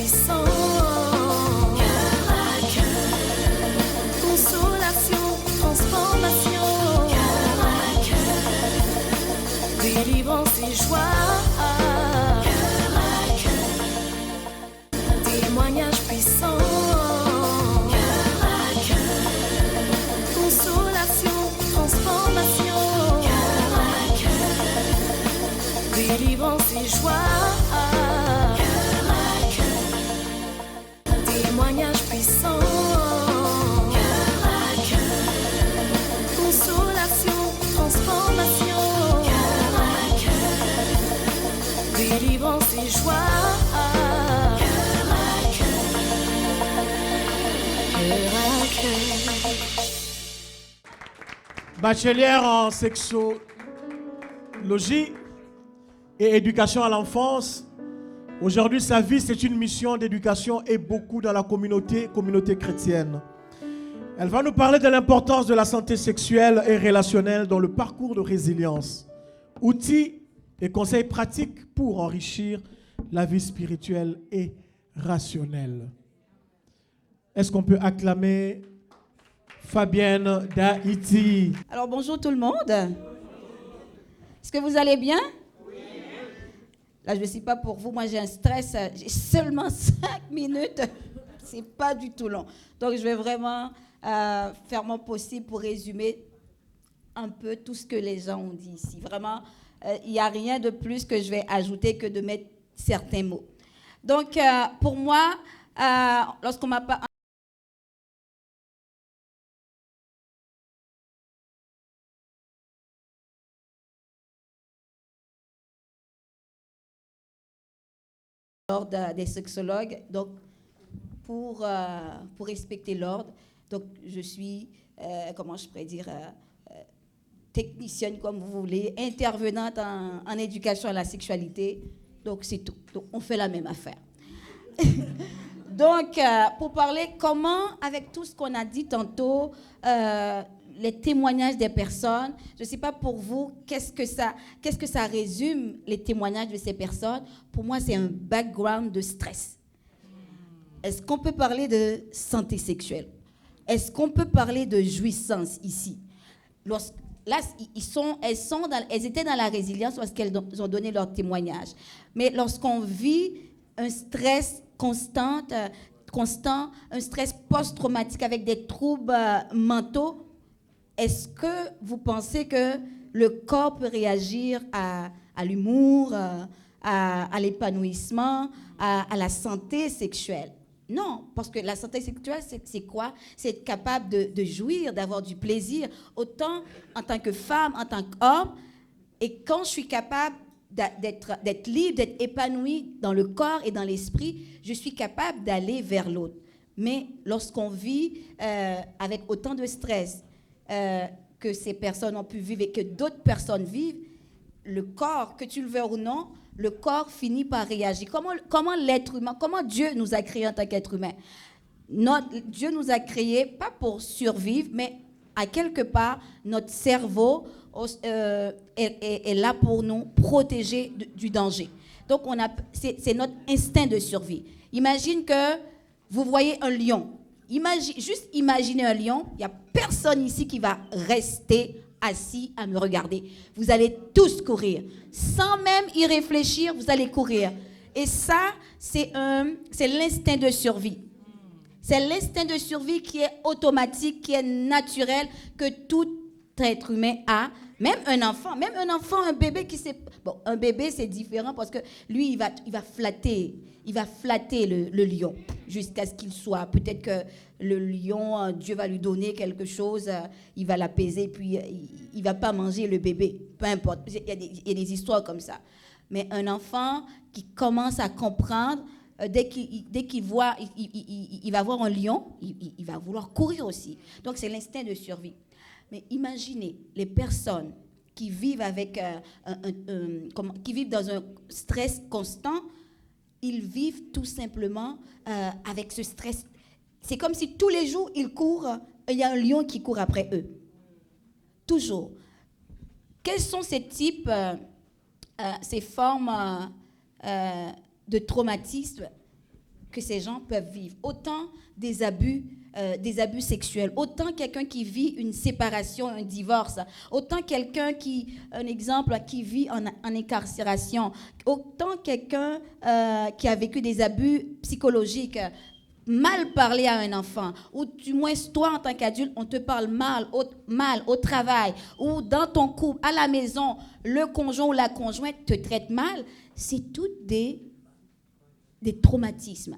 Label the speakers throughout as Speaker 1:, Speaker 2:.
Speaker 1: puissant. Cœur à cœur. Consolation, transformation. Cœur à cœur. Délivrance et joie. Cœur à cœur. Témoignage puissant. Cœur à cœur. Consolation, transformation. Cœur à cœur. Délivrance et joie. Témoignage puissant, cœur à cœur, consolation, transformation, cœur à cœur, délivrance et joie, cœur à cœur.
Speaker 2: Bachelière en sexologie et éducation à l'enfance. Aujourd'hui, sa vie, c'est une mission d'éducation et beaucoup dans la communauté chrétienne. Elle va nous parler de l'importance de la santé sexuelle et relationnelle dans le parcours de résilience. Outils et conseils pratiques pour enrichir la vie spirituelle et rationnelle. Est-ce qu'on peut acclamer Fabienne d'Haïti?
Speaker 3: Alors bonjour tout le monde. Est-ce que vous allez bien? Là, je ne sais pas pour vous, moi j'ai un stress, j'ai seulement 5 minutes, c'est pas du tout long. Donc je vais vraiment faire mon possible pour résumer un peu tout ce que les gens ont dit ici. Vraiment, il n'y a rien de plus que je vais ajouter que de mettre certains mots. Donc pour moi, lorsqu'on m'a pas... L'ordre des sexologues, donc pour respecter l'ordre, donc je suis, comment je pourrais dire, technicienne comme vous voulez, intervenante en éducation à la sexualité, donc c'est tout. Donc on fait la même affaire. Donc pour parler comment, avec tout ce qu'on a dit tantôt, les témoignages des personnes, je ne sais pas pour vous, qu'est-ce que ça résume, les témoignages de ces personnes? Pour moi, c'est un background de stress. Est-ce qu'on peut parler de santé sexuelle? Est-ce qu'on peut parler de jouissance ici? Là, elles étaient dans la résilience lorsqu'elles ont donné leur témoignage. Mais lorsqu'on vit un stress constant, un stress post-traumatique avec des troubles mentaux, est-ce que vous pensez que le corps peut réagir à l'humour, à l'épanouissement, à la santé sexuelle? Non, parce que la santé sexuelle, c'est quoi? C'est être capable de jouir, d'avoir du plaisir, autant en tant que femme, en tant qu'homme. Et quand je suis capable d'être libre, d'être épanouie dans le corps et dans l'esprit, je suis capable d'aller vers l'autre. Mais lorsqu'on vit avec autant de stress, que ces personnes ont pu vivre et que d'autres personnes vivent, le corps, que tu le veuilles ou non, le corps finit par réagir. Comment l'être humain, comment Dieu nous a créés en tant qu'être humain? Dieu nous a créés pas pour survivre, mais à quelque part, notre cerveau est là pour nous protéger du danger. Donc, c'est notre instinct de survie. Imagine que vous voyez un lion. Juste imaginez un lion, il n'y a personne ici qui va rester assis à me regarder. Vous allez tous courir. Sans même y réfléchir, vous allez courir. Et ça, c'est l'instinct de survie. C'est l'instinct de survie qui est automatique, qui est naturel, que tout être humain a. Même un enfant, un bébé qui sait... Bon, un bébé, c'est différent parce que lui, il va flatter le lion jusqu'à ce qu'il soit. Peut-être que le lion, Dieu va lui donner quelque chose, il va l'apaiser, puis il ne va pas manger le bébé. Peu importe. Il y a des histoires comme ça. Mais un enfant qui commence à comprendre, dès qu'il voit, il va voir un lion, il va vouloir courir aussi. Donc, c'est l'instinct de survie. Mais imaginez les personnes qui vivent qui vivent dans un stress constant, ils vivent tout simplement avec ce stress. C'est comme si tous les jours, ils courent, il y a un lion qui court après eux. Toujours. Quels sont ces types, ces formes de traumatisme? que ces gens peuvent vivre. Autant des abus sexuels, autant quelqu'un qui vit une séparation, un divorce, autant quelqu'un qui, un exemple, qui vit en incarcération, autant quelqu'un qui a vécu des abus psychologiques, mal parler à un enfant, ou du moins toi en tant qu'adulte, on te parle mal au travail, ou dans ton couple, à la maison, le conjoint ou la conjointe te traite mal, c'est toutes des traumatismes.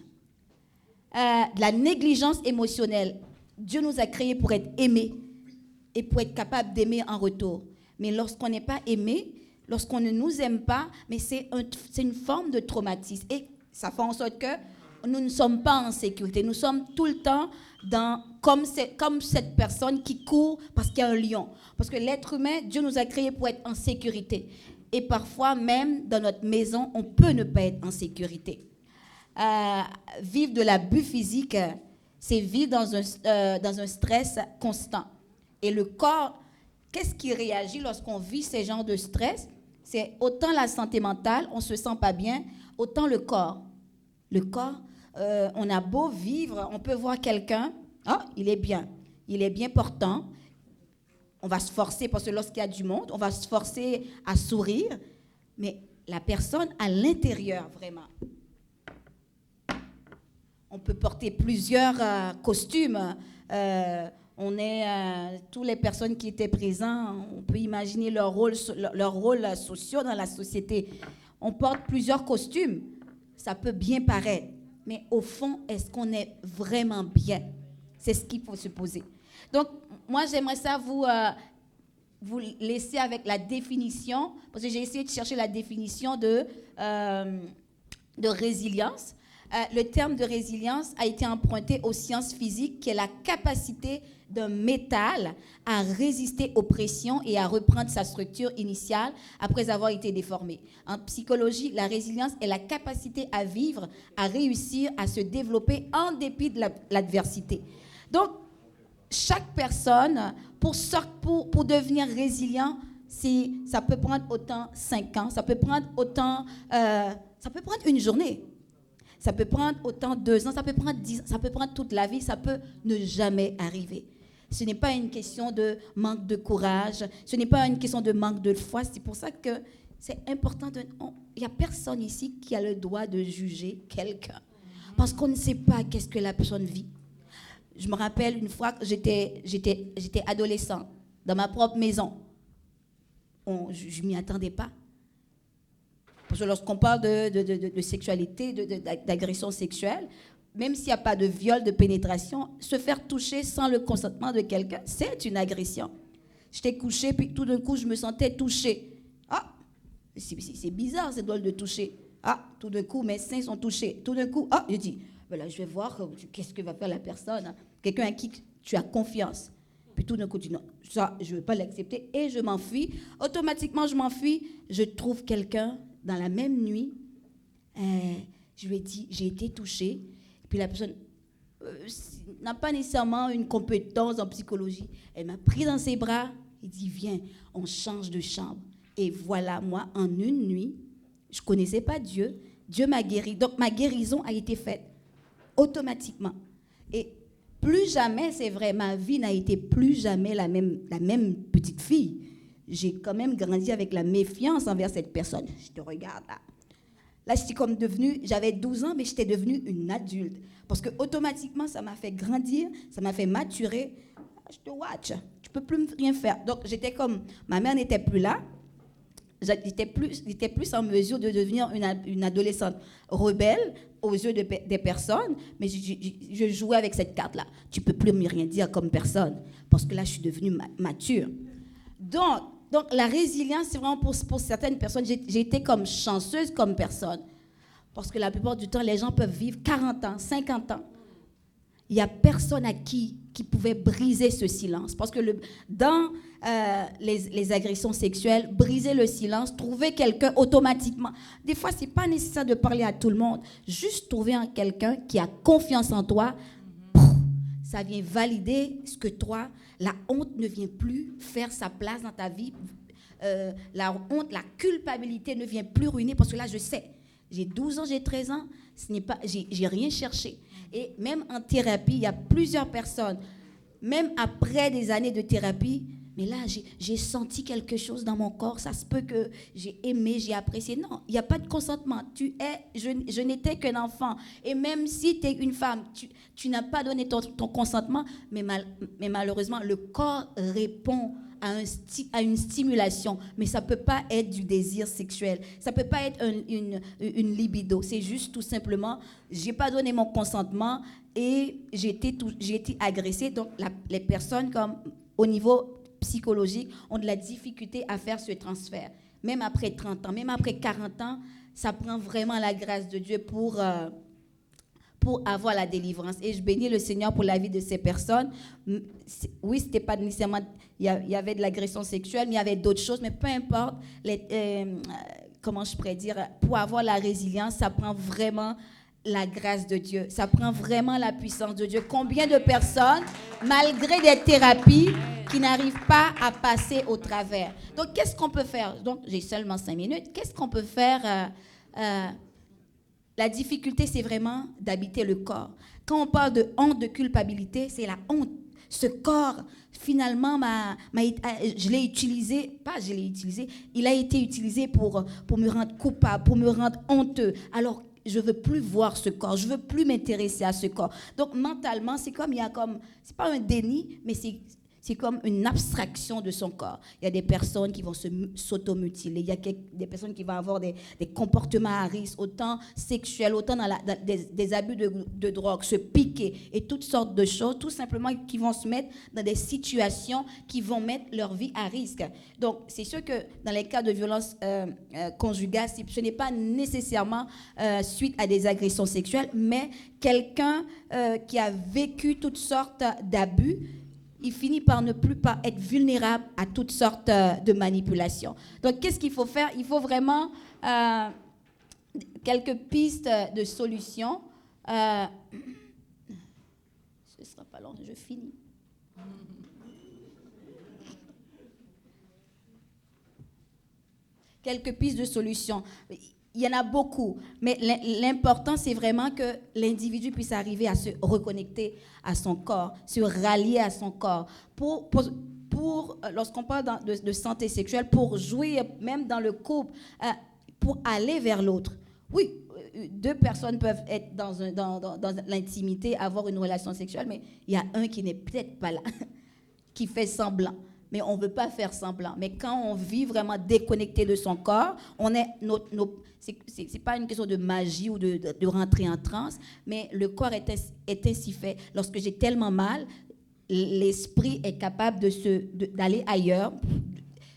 Speaker 3: De la négligence émotionnelle. Dieu nous a créés pour être aimés et pour être capable d'aimer en retour. Mais lorsqu'on n'est pas aimé, lorsqu'on ne nous aime pas, mais c'est une forme de traumatisme. Et ça fait en sorte que nous ne sommes pas en sécurité. Nous sommes tout le temps comme cette personne qui court parce qu'il y a un lion. Parce que l'être humain, Dieu nous a créés pour être en sécurité. Et parfois, même dans notre maison, on peut ne pas être en sécurité. Vivre de l'abus physique, c'est vivre dans un stress constant. Et le corps, qu'est-ce qui réagit lorsqu'on vit ces genres de stress? C'est autant la santé mentale, on ne se sent pas bien, autant le corps. Le corps, on a beau vivre, on peut voir quelqu'un, il est bien portant. On va se forcer, parce que lorsqu'il y a du monde, on va se forcer à sourire, mais la personne à l'intérieur, vraiment. On peut porter plusieurs costumes. Toutes les personnes qui étaient présentes, on peut imaginer leur rôle social dans la société. On porte plusieurs costumes. Ça peut bien paraître. Mais au fond, est-ce qu'on est vraiment bien? C'est ce qu'il faut se poser. Donc, moi, j'aimerais ça vous laisser avec la définition, parce que j'ai essayé de chercher la définition de résilience. Le terme de résilience a été emprunté aux sciences physiques, qui est la capacité d'un métal à résister aux pressions et à reprendre sa structure initiale après avoir été déformé. En psychologie, la résilience est la capacité à vivre, à réussir, à se développer en dépit de l'adversité. Donc, chaque personne, pour devenir résilient, ça peut prendre autant 5 ans, ça peut prendre une journée. Ça peut prendre autant 2 ans, ça peut prendre 10 ans, ça peut prendre toute la vie, ça peut ne jamais arriver. Ce n'est pas une question de manque de courage, ce n'est pas une question de manque de foi. C'est pour ça que c'est important. Il n'y a personne ici qui a le droit de juger quelqu'un. Parce qu'on ne sait pas qu'est-ce que la personne vit. Je me rappelle une fois que j'étais adolescente, dans ma propre maison. Je ne m'y attendais pas. Parce que lorsqu'on parle de sexualité, d'agression sexuelle, même s'il n'y a pas de viol, de pénétration, se faire toucher sans le consentement de quelqu'un, c'est une agression. J'étais couchée, puis tout d'un coup, je me sentais touchée. C'est bizarre, c'est drôle de toucher. Tout d'un coup, mes seins sont touchés. Tout d'un coup, je dis, voilà, je vais voir qu'est-ce que va faire la personne. Quelqu'un à qui tu as confiance. Puis tout d'un coup, tu dis non, ça, je ne veux pas l'accepter. Et je m'enfuis. Automatiquement, je m'enfuis. Je trouve quelqu'un dans la même nuit. Je lui ai dit, j'ai été touchée. Puis la personne n'a pas nécessairement une compétence en psychologie. Elle m'a pris dans ses bras et dit, viens, on change de chambre. Et voilà, moi, en une nuit, je ne connaissais pas Dieu. Dieu m'a guéri. Donc, ma guérison a été faite automatiquement. Et plus jamais, c'est vrai, ma vie n'a été plus jamais la même petite fille. J'ai quand même grandi avec la méfiance envers cette personne. Je te regarde là. Là, j'avais 12 ans, mais j'étais devenue une adulte. Parce que automatiquement, ça m'a fait grandir, ça m'a fait maturer. Je te watch, tu peux plus rien faire. Donc, j'étais comme, ma mère n'était plus là. J'étais plus en mesure de devenir une adolescente rebelle aux yeux des personnes, mais je jouais avec cette carte-là. Tu ne peux plus me rien dire comme personne, parce que là, je suis devenue mature. Donc, la résilience, c'est vraiment pour certaines personnes. J'ai été comme chanceuse comme personne, parce que la plupart du temps, les gens peuvent vivre 40 ans, 50 ans. Il n'y a personne à qui pouvait briser ce silence. Parce que dans les agressions sexuelles, briser le silence, trouver quelqu'un automatiquement. Des fois, ce n'est pas nécessaire de parler à tout le monde. Juste trouver quelqu'un qui a confiance en toi, ça vient valider ce que toi, la honte ne vient plus faire sa place dans ta vie. La honte, la culpabilité ne vient plus ruiner, parce que là, je sais. J'ai 12 ans, j'ai 13 ans, j'ai rien cherché. Et même en thérapie, il y a plusieurs personnes, même après des années de thérapie, mais là, j'ai senti quelque chose dans mon corps. Ça se peut que j'ai aimé, j'ai apprécié. Non, il n'y a pas de consentement. Je n'étais qu'un enfant. Et même si tu es une femme, tu n'as pas donné ton consentement, mais malheureusement, le corps répond à une stimulation. Mais ça ne peut pas être du désir sexuel. Ça ne peut pas être une libido. C'est juste tout simplement, je n'ai pas donné mon consentement et j'ai été agressée. Donc, les personnes, comme au niveau psychologique, ont de la difficulté à faire ce transfert. Même après 30 ans, même après 40 ans, ça prend vraiment la grâce de Dieu pour avoir la délivrance. Et je bénis le Seigneur pour la vie de ces personnes. Oui, c'était pas nécessairement... Il y avait de l'agression sexuelle, mais il y avait d'autres choses. Mais peu importe, comment je pourrais dire, pour avoir la résilience, ça prend vraiment la grâce de Dieu. Ça prend vraiment la puissance de Dieu. Combien de personnes, malgré des thérapies, qui n'arrivent pas à passer au travers. Donc, qu'est-ce qu'on peut faire? Donc, j'ai seulement 5 minutes. Qu'est-ce qu'on peut faire? La difficulté, c'est vraiment d'habiter le corps. Quand on parle de honte, de culpabilité, c'est la honte. Ce corps, finalement, je l'ai utilisé, il a été utilisé pour me rendre coupable, pour me rendre honteux. Alors, je ne veux plus voir ce corps, je ne veux plus m'intéresser à ce corps. Donc, mentalement, c'est c'est pas un déni, mais c'est comme une abstraction de son corps. Il y a des personnes qui vont s'automutiler. Il y a des personnes qui vont avoir des comportements à risque, autant sexuels, autant dans des abus de drogue, se piquer et toutes sortes de choses, tout simplement qui vont se mettre dans des situations qui vont mettre leur vie à risque. Donc, c'est sûr que dans les cas de violence conjugale, ce n'est pas nécessairement suite à des agressions sexuelles, mais quelqu'un qui a vécu toutes sortes d'abus, il finit par ne plus être vulnérable à toutes sortes de manipulations. Donc, qu'est-ce qu'il faut faire? Il faut vraiment quelques pistes de solutions. Ce ne sera pas long, je finis. Quelques pistes de solutions. Il y en a beaucoup, mais l'important, c'est vraiment que l'individu puisse arriver à se reconnecter à son corps, se rallier à son corps. Lorsqu'on parle de santé sexuelle, pour jouir même dans le couple, pour aller vers l'autre. Oui, 2 personnes peuvent être dans l'intimité, avoir une relation sexuelle, mais il y a un qui n'est peut-être pas là, qui fait semblant. Mais on ne veut pas faire semblant. Mais quand on vit vraiment déconnecté de son corps, c'est pas une question de magie ou de rentrer en transe, mais le corps est ainsi fait. Lorsque j'ai tellement mal, l'esprit est capable d'aller ailleurs,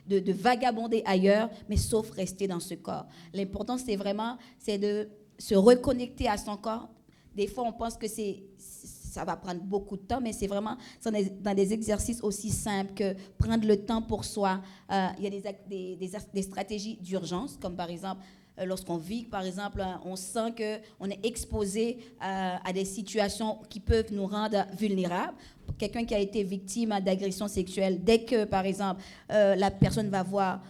Speaker 3: de vagabonder ailleurs, mais sauf rester dans ce corps. L'important, c'est de se reconnecter à son corps. Des fois, on pense que ça va prendre beaucoup de temps, mais c'est vraiment dans des exercices aussi simples que prendre le temps pour soi. Il y a des stratégies d'urgence, comme par exemple, lorsqu'on vit, par exemple, on sent qu'on est exposé à des situations qui peuvent nous rendre vulnérables. Quelqu'un qui a été victime d'agression sexuelle, dès que, par exemple, la personne va voir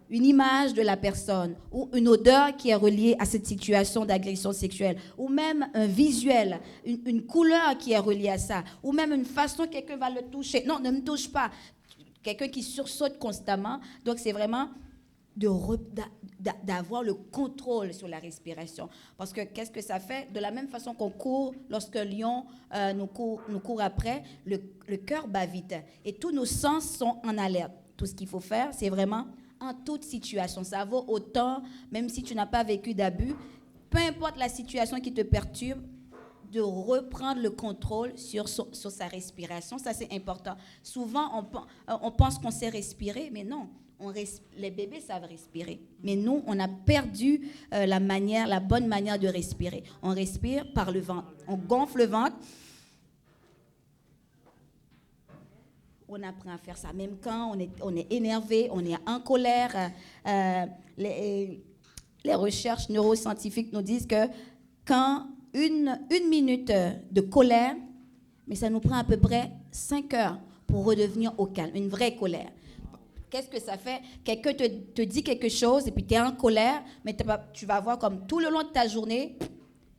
Speaker 3: une image de la personne ou une odeur qui est reliée à cette situation d'agression sexuelle, ou même un visuel, une couleur qui est reliée à ça, ou même une façon quelqu'un va le toucher. Non, ne me touche pas. Quelqu'un qui sursaute constamment. Donc, c'est vraiment d'avoir le contrôle sur la respiration. Parce que qu'est-ce que ça fait? De la même façon qu'on court, lorsque un lion nous court après, le cœur bat vite. Et tous nos sens sont en alerte. Tout ce qu'il faut faire, c'est vraiment en toute situation. Ça vaut autant, même si tu n'as pas vécu d'abus, peu importe la situation qui te perturbe, de reprendre le contrôle sur sa respiration. Ça, c'est important. Souvent, on pense qu'on sait respirer, mais non. Les bébés savent respirer. Mais nous, on a perdu la bonne manière de respirer. On respire par le ventre. On gonfle le ventre. On apprend à faire ça. Même quand on est énervé, on est en colère. Les recherches neuroscientifiques nous disent que quand une minute de colère, mais ça nous prend à peu près 5 heures pour redevenir au calme. Une vraie colère. Qu'est-ce que ça fait? Quelqu'un te dit quelque chose et puis tu es en colère, mais tu vas voir comme tout le long de ta journée,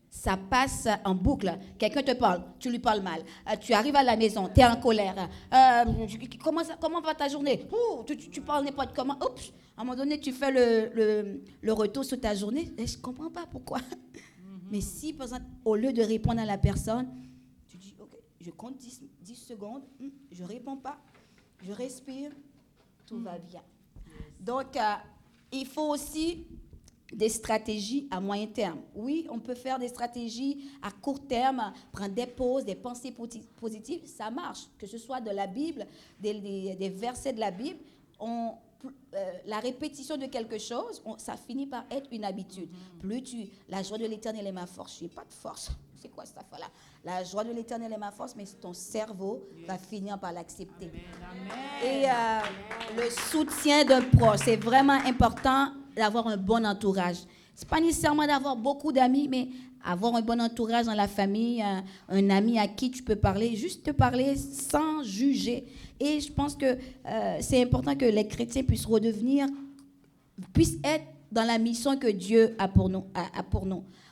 Speaker 3: ça passe en boucle. Quelqu'un te parle, tu lui parles mal. Tu arrives à la maison, tu es en colère. Comment va ta journée? Tu parles n'importe comment. Oups, à un moment donné, tu fais le retour sur ta journée. Et je ne comprends pas pourquoi. Mais si, par exemple, au lieu de répondre à la personne, tu dis, OK, je compte 10 secondes, je ne réponds pas, je respire, tout va bien. Donc, il faut aussi des stratégies à moyen terme. Oui, on peut faire des stratégies à court terme, prendre des pauses, des pensées positives, ça marche. Que ce soit de la Bible, des versets de la Bible, la répétition de quelque chose, ça finit par être une habitude. La joie de l'Éternel est ma force. Je n'ai pas de force. C'est quoi cette affaire-là? La joie de l'Éternel est ma force, mais ton cerveau va finir par l'accepter. Et le soutien d'un proche, c'est vraiment important d'avoir un bon entourage. Ce n'est pas nécessairement d'avoir beaucoup d'amis, mais avoir un bon entourage dans la famille, un ami à qui tu peux parler, juste te parler sans juger. Et je pense que c'est important que les chrétiens puissent être dans la mission que Dieu a pour nous.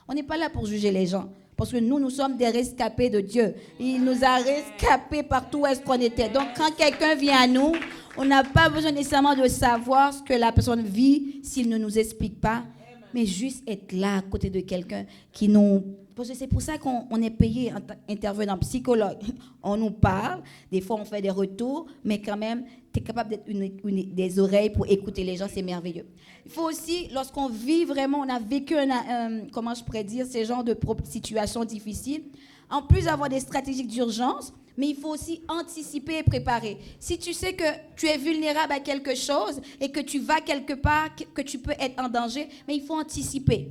Speaker 3: On n'est pas là pour juger les gens, parce que nous sommes des rescapés de Dieu. Il nous a rescapés partout où est-ce qu'on était. Donc, quand quelqu'un vient à nous, on n'a pas besoin nécessairement de savoir ce que la personne vit s'il ne nous explique pas, mais juste être là à côté de quelqu'un qui nous... Parce que c'est pour ça qu'on est payé intervenant psychologue. On nous parle, des fois on fait des retours, mais quand même, tu es capable d'être des oreilles pour écouter les gens, c'est merveilleux. Il faut aussi, lorsqu'on vit vraiment, on a vécu, comment je pourrais dire, ces genres de situations difficiles, en plus d'avoir des stratégies d'urgence, mais il faut aussi anticiper et préparer. Si tu sais que tu es vulnérable à quelque chose et que tu vas quelque part, que tu peux être en danger, mais il faut anticiper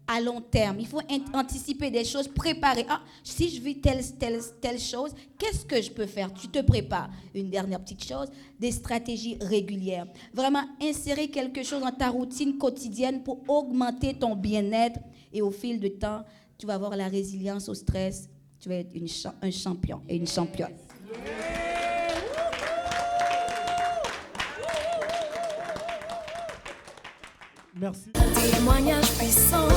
Speaker 3: à long terme. Il faut anticiper des choses, préparer. Si je vis telle chose, qu'est-ce que je peux faire? Tu te prépares. Une dernière petite chose, des stratégies régulières. Vraiment insérer quelque chose dans ta routine quotidienne pour augmenter ton bien-être. Et au fil du temps, tu vas avoir la résilience au stress. Tu vas être un champion et une championne.
Speaker 2: Merci.
Speaker 1: Témoignage puissant.